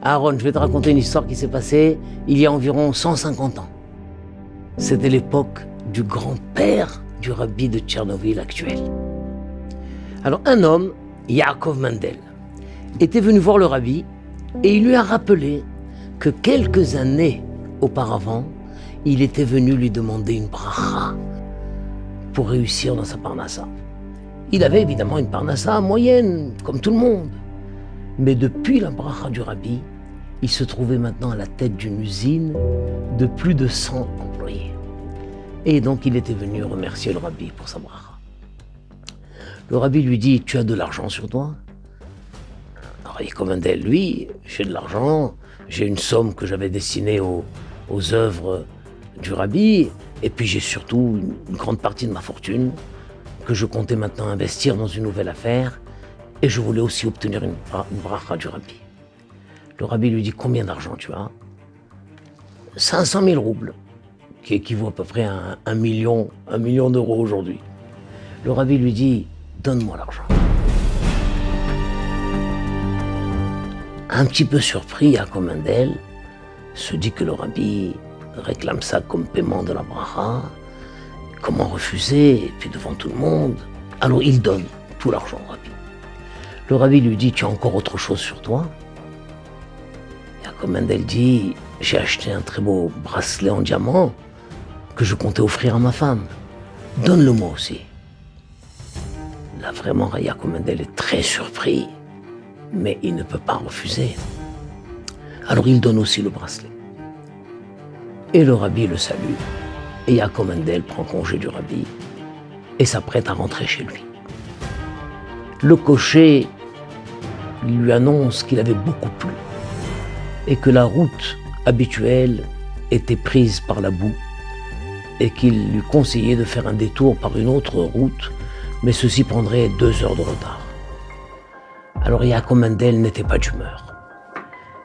Aaron, je vais te raconter une histoire qui s'est passée il y a environ 150 ans. C'était l'époque du grand-père du rabbi de Tchernobyl actuel. Alors un homme, Yaakov Mendel, était venu voir le rabbi et il lui a rappelé que quelques années auparavant, il était venu lui demander une bracha pour réussir dans sa parnassa. Il avait évidemment une parnassa moyenne, comme tout le monde. Mais depuis la bracha du rabbi, il se trouvait maintenant à la tête d'une usine de plus de 100 employés. Et donc il était venu remercier le rabbi pour sa bracha. Le rabbi lui dit, tu as de l'argent sur toi? Alors il commandait, lui, j'ai de l'argent, j'ai une somme que j'avais destinée aux œuvres du rabbi, et puis j'ai surtout une grande partie de ma fortune que je comptais maintenant investir dans une nouvelle affaire, et je voulais aussi obtenir une bracha du rabbi. Le rabbi lui dit, combien d'argent tu as? 500 000 roubles, qui équivaut à peu près à 1 million d'euros aujourd'hui. Le rabbi lui dit, donne-moi l'argent. Un petit peu surpris, Yaakov Mendel se dit que le rabbi réclame ça comme paiement de la bracha. Comment refuser? Et puis devant tout le monde. Alors il donne tout l'argent au rabbi. Le rabbi lui dit, tu as encore autre chose sur toi? Yaakov Mendel dit, j'ai acheté un très beau bracelet en diamant que je comptais offrir à ma femme. Donne-le moi aussi. Là vraiment, Yaakov Mendel est très surpris, mais il ne peut pas refuser. Alors il donne aussi le bracelet. Et le rabbi le salue. Et Yaakov Mendel prend congé du rabbi et s'apprête à rentrer chez lui. Le cocher lui annonce qu'il avait beaucoup plu et que la route habituelle était prise par la boue et qu'il lui conseillait de faire un détour par une autre route, mais ceci prendrait 2 heures de retard. Alors Yaakov Mendel n'était pas d'humeur.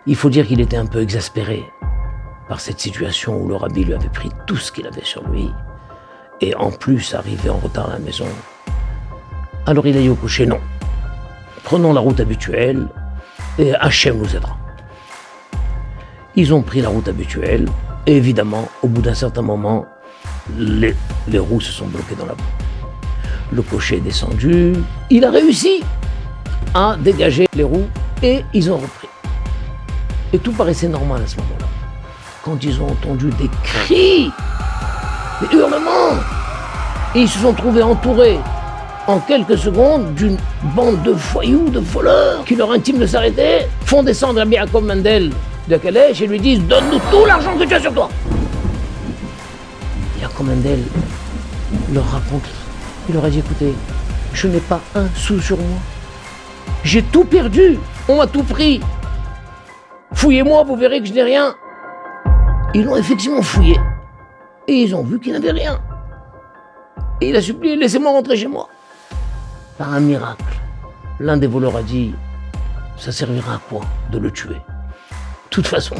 Il faut dire qu'il était un peu exaspéré par cette situation où le rabbi lui avait pris tout ce qu'il avait sur lui et en plus arrivé en retard à la maison. Alors il a dit au cocher, non, prenons la route habituelle et Hachem nous aidera. Ils ont pris la route habituelle et évidemment, au bout d'un certain moment, les roues se sont bloquées dans la boue. Le cocher est descendu, il a réussi à dégager les roues et ils ont repris. Et tout paraissait normal à ce moment-là. Quand ils ont entendu des cris, des hurlements, et ils se sont trouvés entourés en quelques secondes d'une bande de voyous, de voleurs, qui leur intiment de s'arrêter, font descendre Rabbi Yaakov Mendel de calèche et lui disent « Donne-nous tout l'argent que tu as sur toi !» Yaakov Mendel leur raconte, il leur a dit « Écoutez, je n'ai pas un sou sur moi. J'ai tout perdu, on m'a tout pris. Fouillez-moi, vous verrez que je n'ai rien. » Ils l'ont effectivement fouillé et ils ont vu qu'il n'avait rien. Et il a supplié, laissez-moi rentrer chez moi. Par un miracle, l'un des voleurs a dit, ça servira à quoi de le tuer? De toute façon,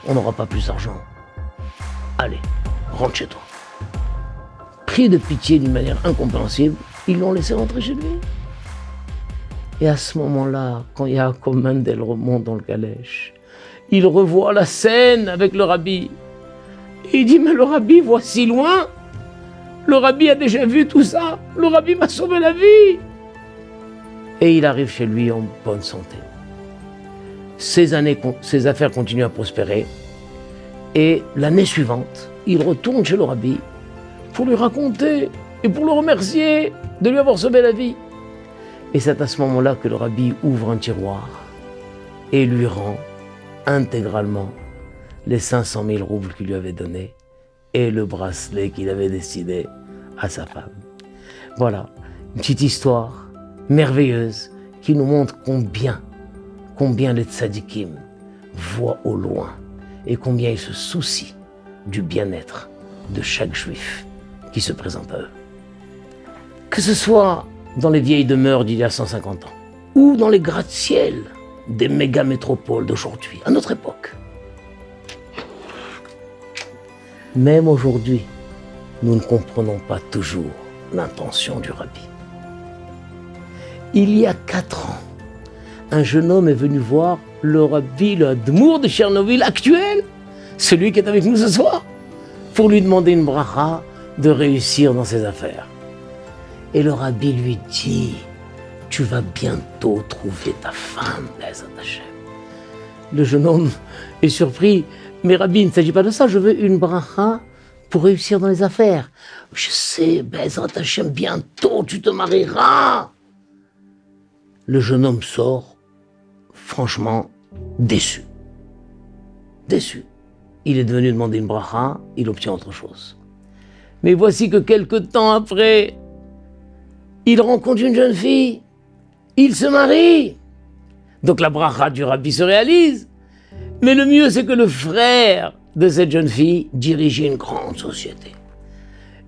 on n'aura pas plus d'argent. Allez, rentre chez toi. Pris de pitié d'une manière incompréhensible, ils l'ont laissé rentrer chez lui. Et à ce moment-là, quand Yaakov Mendel remonte dans le calèche, il revoit la scène avec le rabbi. Et il dit, mais le rabbi voit si loin. Le rabbi a déjà vu tout ça. Le rabbi m'a sauvé la vie. Et il arrive chez lui en bonne santé. Ces affaires continuent à prospérer. Et l'année suivante, il retourne chez le rabbi pour lui raconter et pour le remercier de lui avoir sauvé la vie. Et c'est à ce moment-là que le rabbi ouvre un tiroir et lui rend intégralement les 500 000 roubles qu'il lui avait donnés et le bracelet qu'il avait destiné à sa femme. Voilà, une petite histoire merveilleuse qui nous montre combien les tzadikim voient au loin et combien ils se soucient du bien-être de chaque juif qui se présente à eux. Que ce soit dans les vieilles demeures d'il y a 150 ans ou dans les gratte-ciel des méga-métropoles d'aujourd'hui, à notre époque. Même aujourd'hui, nous ne comprenons pas toujours l'intention du rabbi. Il y a 4 ans, un jeune homme est venu voir le rabbi, le Admour de Tchernobyl actuel, celui qui est avec nous ce soir, pour lui demander une bracha de réussir dans ses affaires. Et le rabbi lui dit, tu vas bientôt trouver ta femme, Be'ezrat Hashem. Le jeune homme est surpris, mais rabbi, il ne s'agit pas de ça, je veux une bracha pour réussir dans les affaires. Je sais, Be'ezrat Hashem, bientôt tu te marieras. Le jeune homme sort, franchement, déçu. Déçu. Il est devenu demander une bracha, il obtient autre chose. Mais voici que quelque temps après, il rencontre une jeune fille, il se marie. Donc la bracha du rabbi se réalise. Mais le mieux, c'est que le frère de cette jeune fille dirigeait une grande société.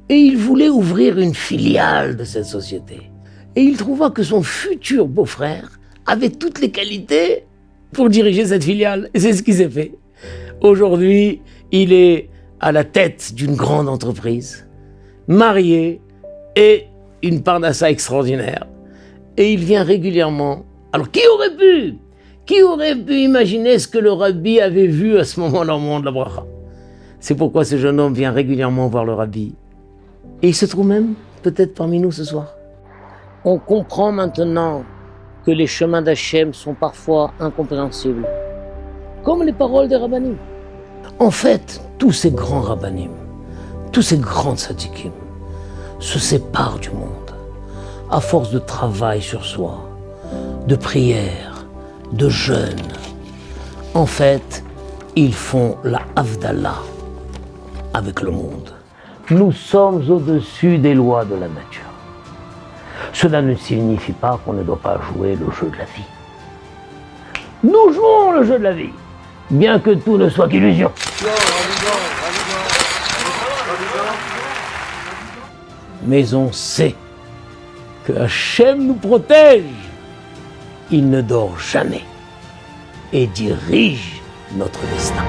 Et il voulait ouvrir une filiale de cette société. Et il trouva que son futur beau-frère avait toutes les qualités pour diriger cette filiale. Et c'est ce qui s'est fait. Aujourd'hui, il est à la tête d'une grande entreprise, marié et une parnassa extraordinaire. Et il vient régulièrement. Alors, qui aurait pu imaginer ce que le rabbi avait vu à ce moment-là au moment de la bracha? C'est pourquoi ce jeune homme vient régulièrement voir le rabbi. Et il se trouve même peut-être parmi nous ce soir. On comprend maintenant que les chemins d'Hachem sont parfois incompréhensibles, comme les paroles des rabbanim. En fait, tous ces grands rabbanim, tous ces grands tzadikim se séparent du monde à force de travail sur soi, de prière, de jeûne. En fait, ils font la Havdalah avec le monde. Nous sommes au-dessus des lois de la nature. Cela ne signifie pas qu'on ne doit pas jouer le jeu de la vie. Nous jouons le jeu de la vie, bien que tout ne soit qu'illusion. Mais on sait que Hachem nous protège. Il ne dort jamais et dirige notre destin.